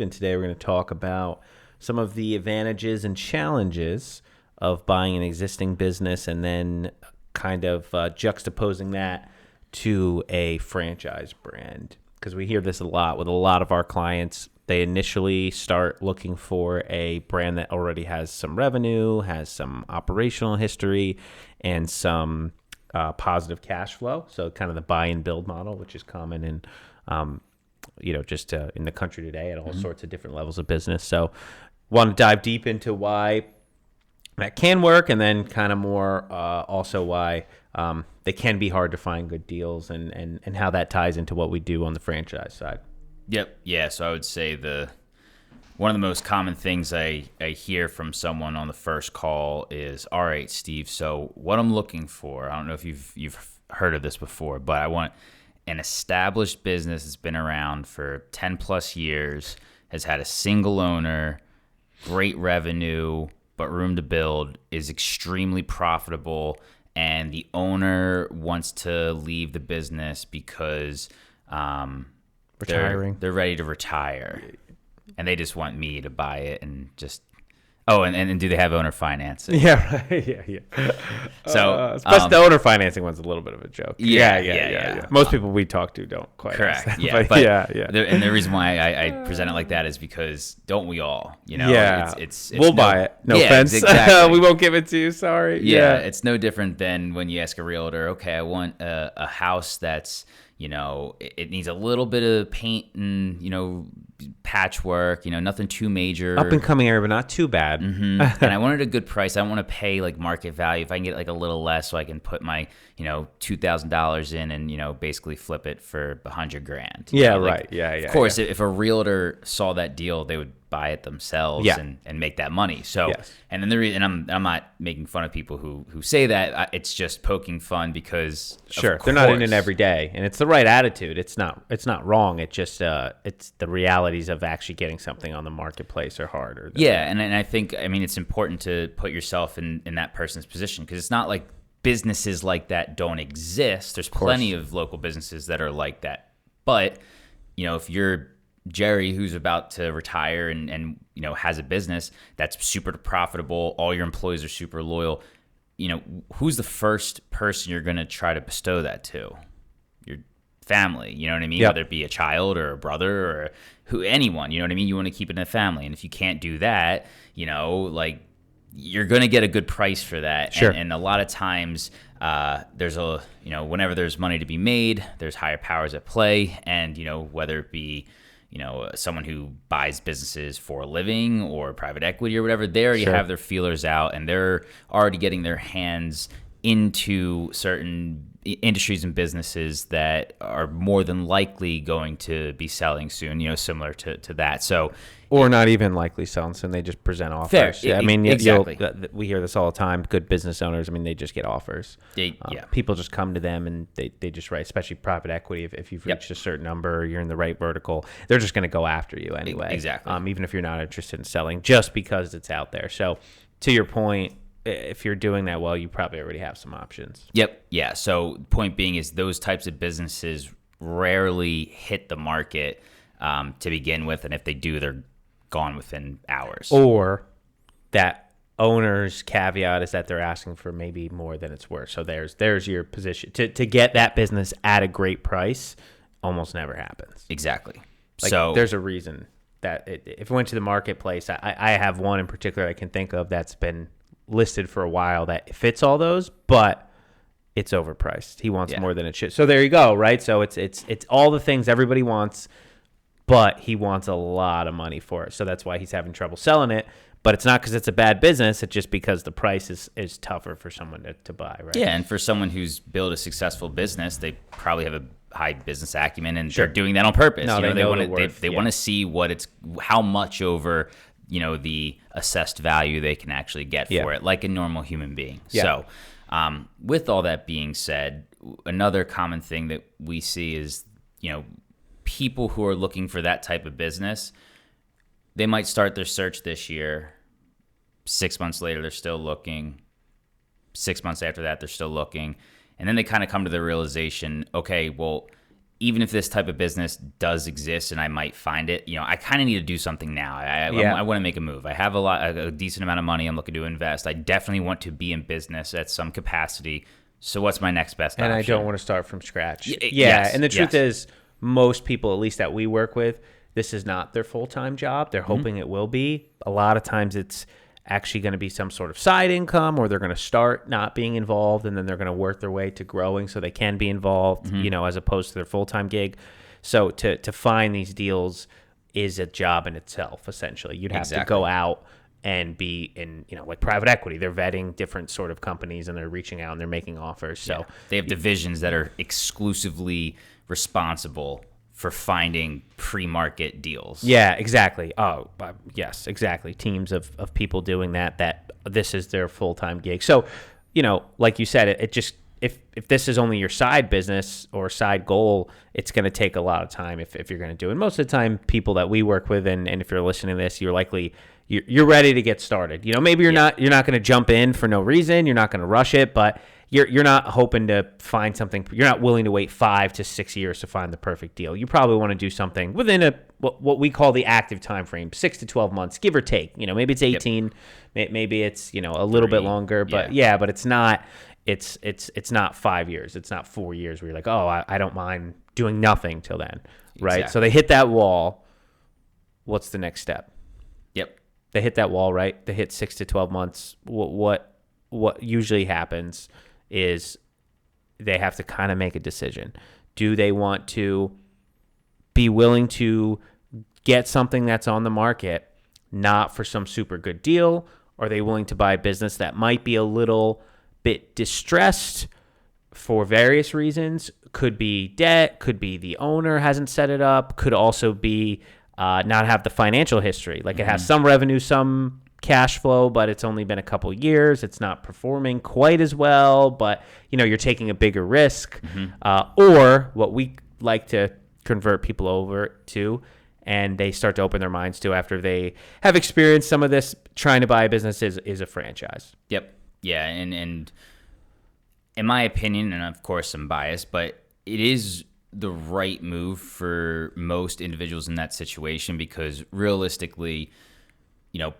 And today we're going to talk about some of the advantages and challenges of buying an existing business and then kind of juxtaposing that to a franchise brand. Because we hear this a lot with a lot of our clients. They initially start looking for a brand that already has some revenue, has some operational history, and some positive cash flow. So kind of the buy and build model, which is common in, just in the country today at all sorts of different levels of business. So want to dive deep into why that can work, and then kind of more also why they can be hard to find good deals, and how that ties into what we do on the franchise side. Yep. Yeah. So I would say one of the most common things I hear from someone on the first call is, all right, Steve, so what I'm looking for, I don't know if you've heard of this before, but I want an established business that's been around for 10 plus years, has had a single owner, great revenue, but room to build, is extremely profitable, and the owner wants to leave the business because Retiring. They're ready to retire, and they just want me to buy it and just. Oh, and do they have owner financing? Yeah, right. Yeah. So, especially the owner financing one's a little bit of a joke. Yeah. Most people we talk to don't quite. Correct. That, Yeah. but yeah. And the reason why I present it like that is because don't we all? Yeah. It's we'll buy it. No offense. Exactly. We won't give it to you. Sorry. Yeah. It's no different than when you ask a realtor, okay, I want a house that's, it needs a little bit of paint and, patchwork, nothing too major. Up and coming area, but not too bad. Mm-hmm. And I wanted a good price. I don't want to pay like market value. If I can get like a little less, so I can put my, $2,000 in and, basically flip it for $100,000. Yeah, right. Yeah. Of course, if a realtor saw that deal, they would buy it themselves and make that money. So, yes. And then the reason I'm not making fun of people who say that, it's just poking fun because sure, they're not in it every day, and it's the right attitude. It's not wrong. It just it's the realities of actually getting something on the marketplace are harder. Yeah, and I think it's important to put yourself in that person's position, because it's not like businesses like that don't exist. There's plenty of local businesses that are like that, but if you're Jerry, who's about to retire and has a business that's super profitable, all your employees are super loyal, who's the first person you're going to try to bestow that to? Your family, you know what I mean? Yep. Whether it be a child or a brother or anyone, you know what I mean? You want to keep it in the family. And if you can't do that, you're going to get a good price for that. Sure. And a lot of times there's whenever there's money to be made, there's higher powers at play. And, whether it be, someone who buys businesses for a living or private equity or whatever, they already have their feelers out, and they're already getting their hands into certain industries and businesses that are more than likely going to be selling soon, similar to that. So, or not even likely selling soon. They just present offers. Fair. Yeah, Exactly. We hear this all the time. Good business owners, they just get offers. Yeah. People just come to them and they just write, especially private equity. If you've reached a certain number, you're in the right vertical, they're just going to go after you anyway. Exactly. Even if you're not interested in selling, just because it's out there. So to your point, if you're doing that well, you probably already have some options. Yep. Yeah. So point being is those types of businesses rarely hit the market to begin with. And if they do, they're gone within hours. Or that owner's caveat is that they're asking for maybe more than it's worth. So there's your position. To get that business at a great price almost never happens. Exactly. So there's a reason that if it went to the marketplace, I have one in particular I can think of that's been listed for a while that fits all those, but it's overpriced. He wants more than it should. So there you go, right? So it's all the things everybody wants, but he wants a lot of money for it. So that's why he's having trouble selling it. But it's not because it's a bad business. It's just because the price is tougher for someone to buy, right? Yeah, and for someone who's built a successful business, they probably have a high business acumen, and they're doing that on purpose. No, they want to see how much over the assessed value they can actually get for it, like a normal human being. Yeah. So with all that being said, another common thing that we see is people who are looking for that type of business, they might start their search this year. 6 months later, they're still looking. 6 months after that, they're still looking. And then they kind of come to the realization, okay, well, even if this type of business does exist and I might find it, I kind of need to do something now. I want to make a move. I have a decent amount of money I'm looking to invest. I definitely want to be in business at some capacity. So what's my next best option? And I don't want to start from scratch. Yes, and the truth is, most people, at least that we work with, this is not their full-time job. They're hoping it will be. A lot of times it's actually going to be some sort of side income, or they're going to start not being involved, and then they're going to work their way to growing so they can be involved, as opposed to their full-time gig. So to find these deals is a job in itself, essentially. You'd have to go out and be in, like private equity. They're vetting different sort of companies, and they're reaching out and they're making offers. So they have divisions that are exclusively responsible for finding pre-market deals. Yeah, exactly. Oh, yes, exactly. Teams of people doing that this is their full-time gig. So, like you said, it just, if this is only your side business or side goal, it's going to take a lot of time if you're going to do it. And most of the time, people that we work with, and if you're listening to this, you're likely, you're ready to get started. Maybe you're not going to jump in for no reason. You're not going to rush it, but you're not hoping to find something. You're not willing to wait 5 to 6 years to find the perfect deal. You probably want to do something within what we call the active time frame, 6 to 12 months, give or take. Maybe it's 18, maybe it's a little bit longer, but but it's not. It's not 5 years. It's not 4 years where you're like, oh, I don't mind doing nothing till then, right? Exactly. So they hit that wall. What's the next step? Yep. They hit that wall, right? They hit 6 to 12 months. What usually happens is they have to kind of make a decision. Do they want to be willing to get something that's on the market, not for some super good deal? Or are they willing to buy a business that might be a little bit distressed for various reasons? Could be debt, could be the owner hasn't set it up, could also be not have the financial history. Like it has some revenue, some cash flow, but it's only been a couple years. It's not performing quite as well, but you're taking a bigger risk. Or what we like to convert people over to, and they start to open their minds to after they have experienced some of this, trying to buy a business is a franchise. Yep. Yeah, and in my opinion, and of course I'm biased, but it is the right move for most individuals in that situation, because realistically,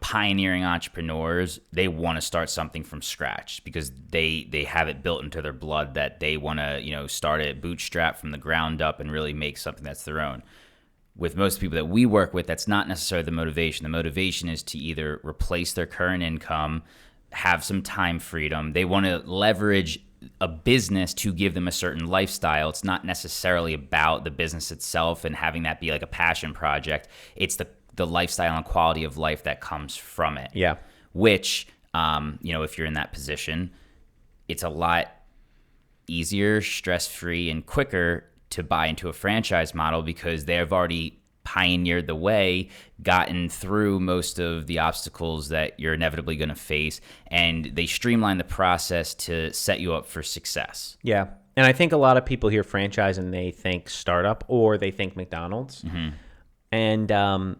pioneering entrepreneurs, they want to start something from scratch because they have it built into their blood that they want to, start it bootstrap from the ground up and really make something that's their own. With most people that we work with, that's not necessarily the motivation. The motivation is to either replace their current income, have some time freedom. They want to leverage a business to give them a certain lifestyle. It's not necessarily about the business itself and having that be like a passion project. It's the lifestyle and quality of life that comes from it. Yeah. Which, if you're in that position, it's a lot easier, stress-free, and quicker to buy into a franchise model because they've already pioneered the way, gotten through most of the obstacles that you're inevitably going to face, and they streamline the process to set you up for success. Yeah. And I think a lot of people hear franchise and they think startup or they think McDonald's. And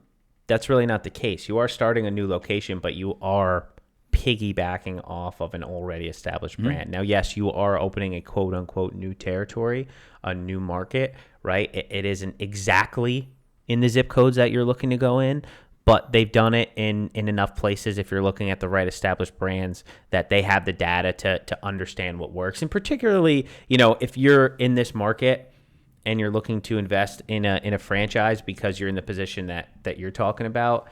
that's really not the case. You are starting a new location, but you are piggybacking off of an already established brand. Now, yes, you are opening a quote unquote new territory, a new market, right? It isn't exactly in the zip codes that you're looking to go in, but they've done it in enough places, if you're looking at the right established brands, that they have the data to understand what works. And particularly, if you're in this market and you're looking to invest in a franchise because you're in the position that you're talking about,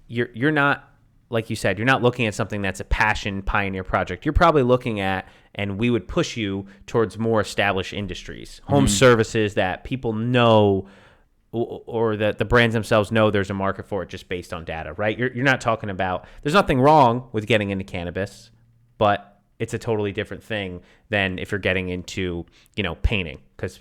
you're not, like you said, you're not looking at something that's a passion pioneer project. You're probably looking at, and we would push you towards more established industries, home services that people know, or that the brands themselves know there's a market for it just based on data, right? You're not talking about, there's nothing wrong with getting into cannabis, but it's a totally different thing than if you're getting into, painting, because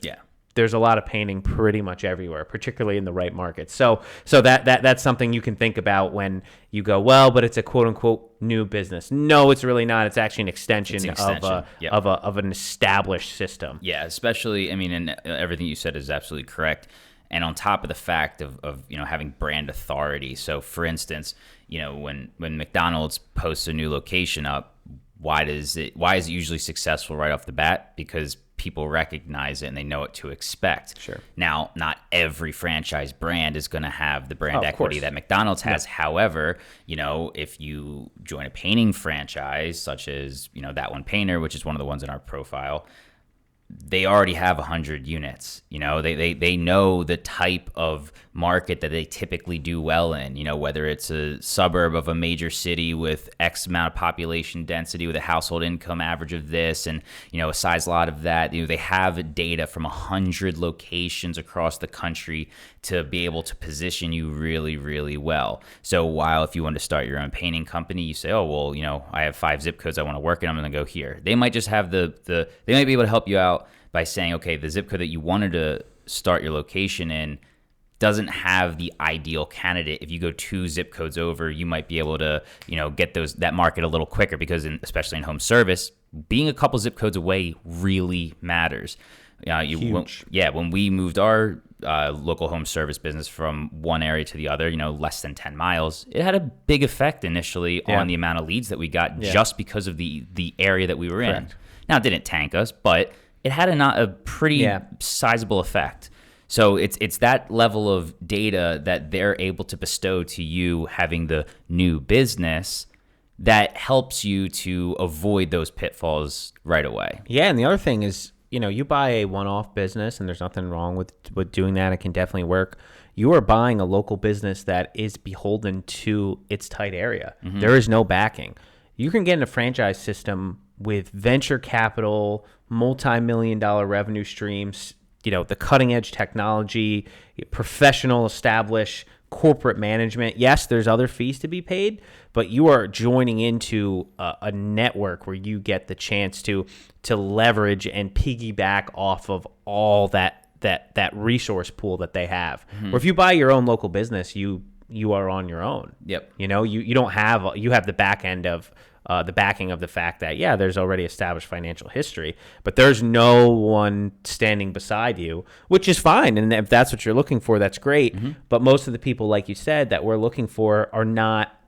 there's a lot of painting pretty much everywhere, particularly in the right market. So that's something you can think about when you go, well, but it's a quote unquote new business. No, it's really not. It's actually an extension, of an established system. Yeah, especially, and everything you said is absolutely correct. And on top of the fact of having brand authority. So for instance, when McDonald's posts a new location up, why is it usually successful right off the bat? Because people recognize it and they know what to expect. Sure. Now, not every franchise brand is going to have the brand Of equity course. that McDonald's has. However, if you join a painting franchise, such as, That One Painter, which is one of the ones in our profile, they already have 100 units. They know the type of market that they typically do well in, whether it's a suburb of a major city with X amount of population density with a household income average of this and, a size lot of that. They have data from 100 locations across the country to be able to position you really, really well. So while if you want to start your own painting company, you say, oh, well, I have 5 zip codes I want to work in, I'm going to go here. They might just have they might be able to help you out by saying, okay, the zip code that you wanted to start your location in doesn't have the ideal candidate. If you go 2 zip codes over, you might be able to, get that market a little quicker because especially in home service, being a couple zip codes away really matters. Huge. When we moved our local home service business from one area to the other, less than 10 miles, it had a big effect initially on the amount of leads that we got just because of the area that we were in. Now, it didn't tank us, but it had a pretty sizable effect. So it's that level of data that they're able to bestow to you having the new business that helps you to avoid those pitfalls right away. Yeah, and the other thing is, you buy a one-off business, and there's nothing wrong with doing that. It can definitely work. You are buying a local business that is beholden to its tight area. Mm-hmm. There is no backing. You can get in a franchise system with venture capital, multi-million-dollar revenue streams, the cutting-edge technology, professional, established corporate management. Yes, there's other fees to be paid, but you are joining into a network where you get the chance to leverage and piggyback off of all that resource pool that they have. Mm-hmm. Or if you buy your own local business, you are on your own. Yep. You don't have you have the back end of the backing of the fact that, there's already established financial history, but there's no one standing beside you, which is fine. And if that's what you're looking for, that's great. Mm-hmm. But most of the people, like you said, that we're looking for are not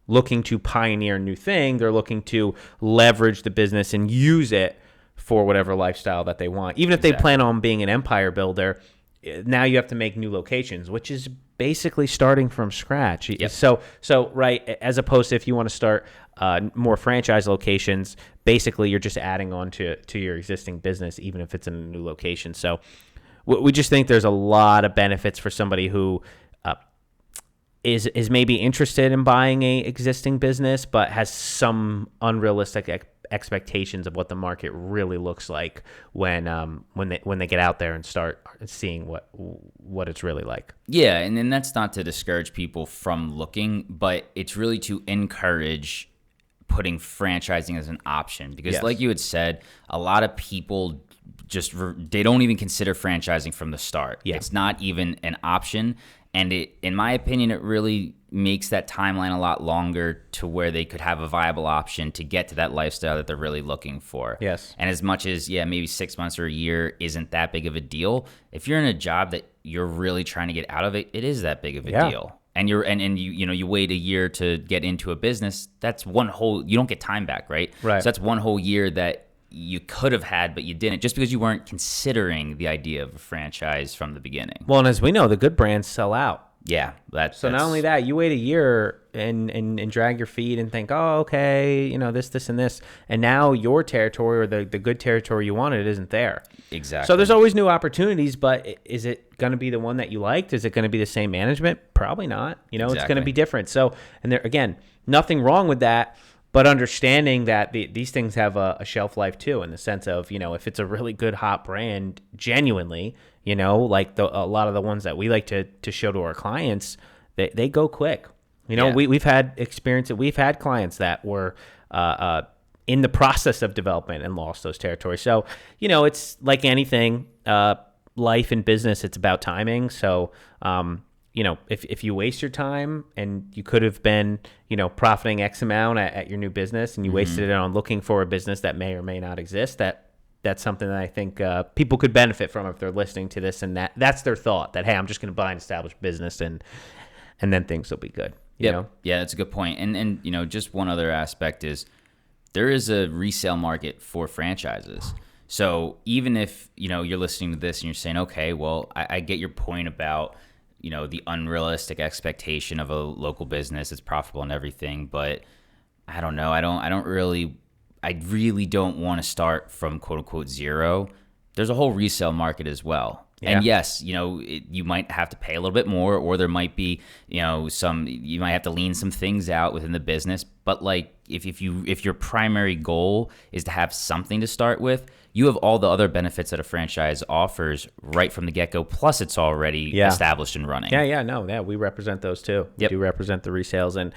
looking to pioneer a new thing. They're looking to leverage the business and use it for whatever lifestyle that they want. Even if they plan on being an empire builder, now you have to make new locations, which is basically starting from scratch. Yep. So right, as opposed to if you want to start more franchise locations, basically you're just adding on to your existing business, even if it's in a new location. So we just think there's a lot of benefits for somebody who is maybe interested in buying a existing business, but has some unrealistic expectations of what the market really looks like when they get out there and start seeing what it's really like. Yeah, and then that's not to discourage people from looking, but it's really to encourage putting franchising as an option because, like you had said, a lot of people they don't even consider franchising from the start. Yeah. It's not even an option. And in my opinion, it really makes that timeline a lot longer to where they could have a viable option to get to that lifestyle that they're really looking for. Yes. And as much as, maybe 6 months or a year isn't that big of a deal, if you're in a job that you're really trying to get out of it, it is that big of a deal. And you wait a year to get into a business, that's you don't get time back, right? Right. So that's one whole year that you could have had, but you didn't, just because you weren't considering the idea of a franchise from the beginning. Well, and as we know, the good brands sell out. Yeah, that's not only that, you wait a year and drag your feet and think, oh, okay, this and this, and now your territory or the good territory you wanted isn't there. Exactly. So there's always new opportunities, but is it going to be the one that you liked? Is it going to be the same management? Probably not. Exactly. It's going to be different. So, and there again, nothing wrong with that. But understanding that these things have a shelf life too, in the sense of, if it's a really good hot brand, genuinely, like a lot of the ones that we like to show to our clients, they go quick. We've had experience. We've had clients that were in the process of development and lost those territories. So, it's like anything, life and business, it's about timing. So, if you waste your time and you could have been, profiting X amount at your new business and you wasted it on looking for a business that may or may not exist, that's something that I think people could benefit from if they're listening to this, and that's their thought that, hey, I'm just going to buy an established business and then things will be good. You know? Yeah, that's a good point. And just one other aspect is there is a resale market for franchises. So even if, you're listening to this and you're saying, okay, well, I get your point about, the unrealistic expectation of a local business. It's profitable and everything, but I don't know. I really don't want to start from quote unquote zero. There's a whole resale market as well. Yeah. And yes, you might have to pay a little bit more, or there might be, you might have to lean some things out within the business. But like if your primary goal is to have something to start with, you have all the other benefits that a franchise offers right from the get-go. Plus, it's already established and running. Yeah, we represent those too. Yep. We do represent the resales. And,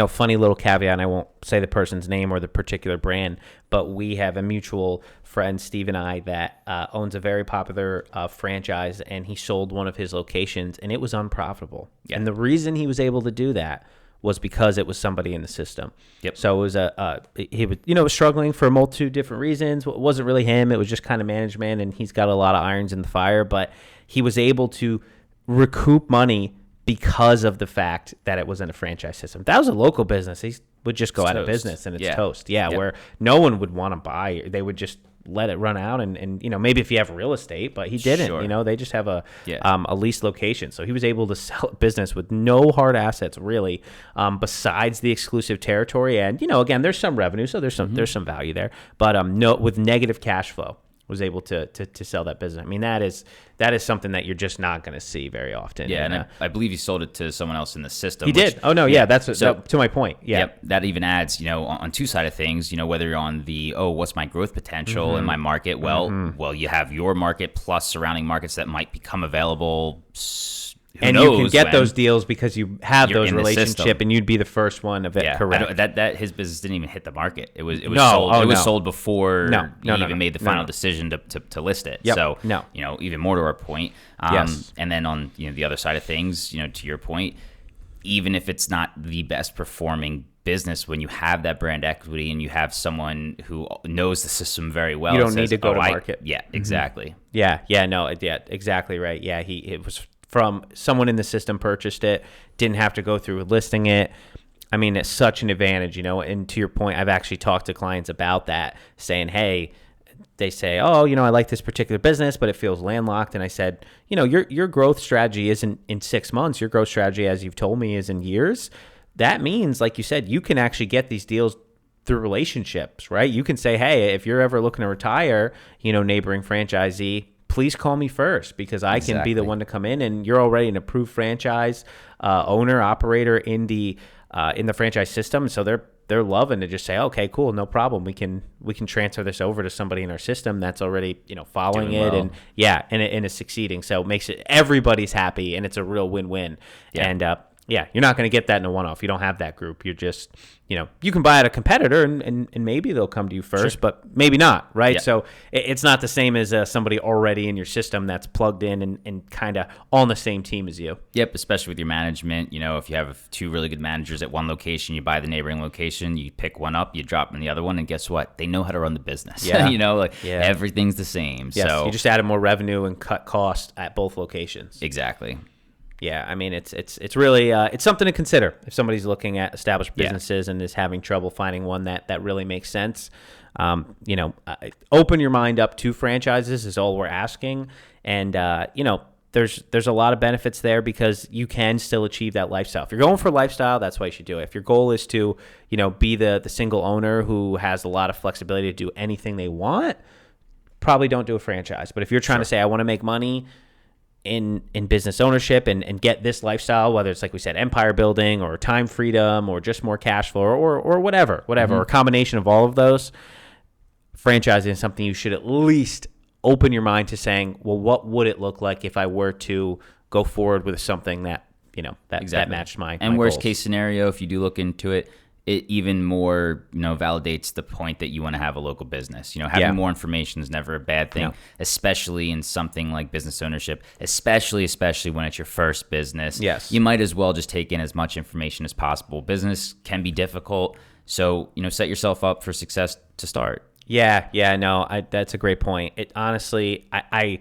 funny little caveat, and I won't say the person's name or the particular brand, but we have a mutual friend, Steve and I, that owns a very popular franchise, and he sold one of his locations, and it was unprofitable. Yeah. And the reason he was able to do that was because it was somebody in the system. Yep. So it was he was struggling for a multitude of different reasons. It wasn't really him. It was just kind of management, and he's got a lot of irons in the fire. But he was able to recoup money because of the fact that it was in a franchise system. If that was a local business, he would just go out of business, and it's toast. Yeah, Yep. Where no one would want to buy. They would just let it run out, and maybe if you have real estate, but he didn't. Sure. They just have a leased location, so he was able to sell a business with no hard assets really, besides the exclusive territory. And again, there's some revenue, so there's some value there, but no, with negative cash flow, was able to sell that business. I mean, that is something that you're just not going to see very often. Yeah, and I believe he sold it to someone else in the system. He did. Oh no, yeah, that's to my point. Yeah, yep, that even adds, on two side of things, whether you're on the what's my growth potential in my market? Well, you have your market plus surrounding markets that might become available. And you can get those deals because you have those relationships, and you'd be the first one of it. Yeah, correct. That his business didn't even hit the market. It was No. sold. Oh, it was no. sold before he even made the final No. decision to list it. Yep. So No. Even more to our point. Yes. And then on the other side of things, to your point, even if it's not the best performing business, when you have that brand equity and you have someone who knows the system very well, You don't need to go to market. Yeah, exactly. Yeah, exactly right. Yeah, it was from someone in the system purchased it, didn't have to go through listing it. I mean, it's such an advantage, and to your point, I've actually talked to clients about that, saying, hey, they say, oh, I like this particular business, but it feels landlocked. And I said, your growth strategy isn't in 6 months. Your growth strategy, as you've told me, is in years. That means, like you said, you can actually get these deals through relationships, right? You can say, hey, if you're ever looking to retire, neighboring franchisee, please call me first, because I can be the one to come in, and you're already an approved franchise owner, operator in the franchise system. So they're loving to just say, okay, cool, no problem. We can transfer this over to somebody in our system that's already following Doing it, well. and is succeeding. So it makes it, everybody's happy, and it's a real win-win. Yeah. And you're not going to get that in a one-off. You don't have that group. You're just, you can buy at a competitor, and maybe they'll come to you first, Sure. but maybe not, right? Yeah. So it's not the same as somebody already in your system that's plugged in and kind of on the same team as you. Yep, especially with your management. If you have two really good managers at one location, you buy the neighboring location, you pick one up, you drop in the other one, and guess what? They know how to run the business. Yeah. Everything's the same. Yes, So you just added more revenue and cut cost at both locations. exactly. Yeah, I mean, it's really it's something to consider if somebody's looking at established Yeah. businesses and is having trouble finding one that really makes sense. Open your mind up to franchises is all we're asking, and there's a lot of benefits there because you can still achieve that lifestyle. If you're going for lifestyle, that's why you should do it. If your goal is to be the single owner who has a lot of flexibility to do anything they want, probably don't do a franchise. But if you're trying to say, I want to make money in business ownership and get this lifestyle, whether it's like we said, empire building or time freedom or just more cash flow or whatever, or a combination of all of those, franchising is something you should at least open your mind to saying, well, what would it look like if I were to go forward with something that that matched my And worst goals. case scenario, if you do look into it, it even more validates the point that you want to have a local business. Having more information is never a bad thing, No. especially in something like business ownership, especially when it's your first business. Yes. You might as well just take in as much information as possible. Business can be difficult, so set yourself up for success to start. That's a great point. It honestly, I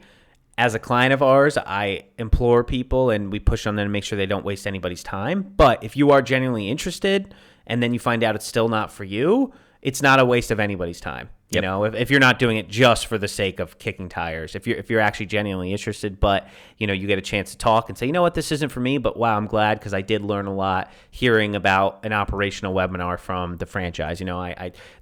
as a client of ours, I implore people and we push on them to make sure they don't waste anybody's time. But if you are genuinely interested and then you find out it's still not for you, it's not a waste of anybody's time. You know, if you're not doing it just for the sake of kicking tires, if you're actually genuinely interested, but you get a chance to talk and say, you know what, this isn't for me, but wow, I'm glad because I did learn a lot hearing about an operational webinar from the franchise.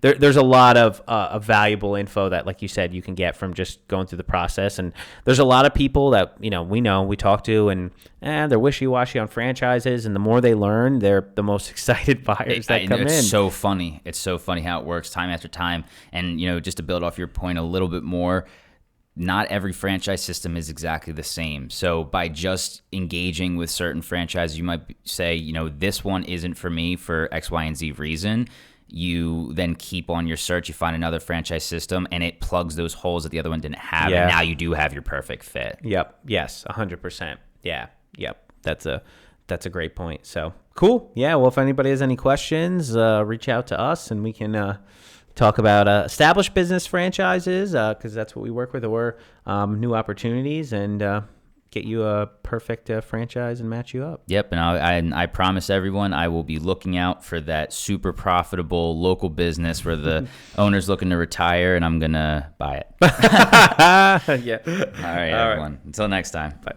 There's a lot of valuable info that, like you said, you can get from just going through the process. And there's a lot of people that we talk to, and they're wishy-washy on franchises, and the more they learn, they're the most excited buyers that come in. It's so funny. It's so funny how it works time after time. And just to build off your point a little bit more, not every franchise system is exactly the same. So by just engaging with certain franchises, you might say, this one isn't for me for X, Y, and Z reason. You then keep on your search, you find another franchise system, and it plugs those holes that the other one didn't have. Yeah. And now you do have your perfect fit. Yep. Yes. 100%. Yeah. Yep. That's a great point. So cool. Yeah. Well, if anybody has any questions, reach out to us and we can, talk about established business franchises because that's what we work with, or new opportunities, and get you a perfect franchise and match you up. Yep, and I promise everyone I will be looking out for that super profitable local business where the owner's looking to retire, and I'm going to buy it. Yeah. All right, everyone. Until next time. Bye.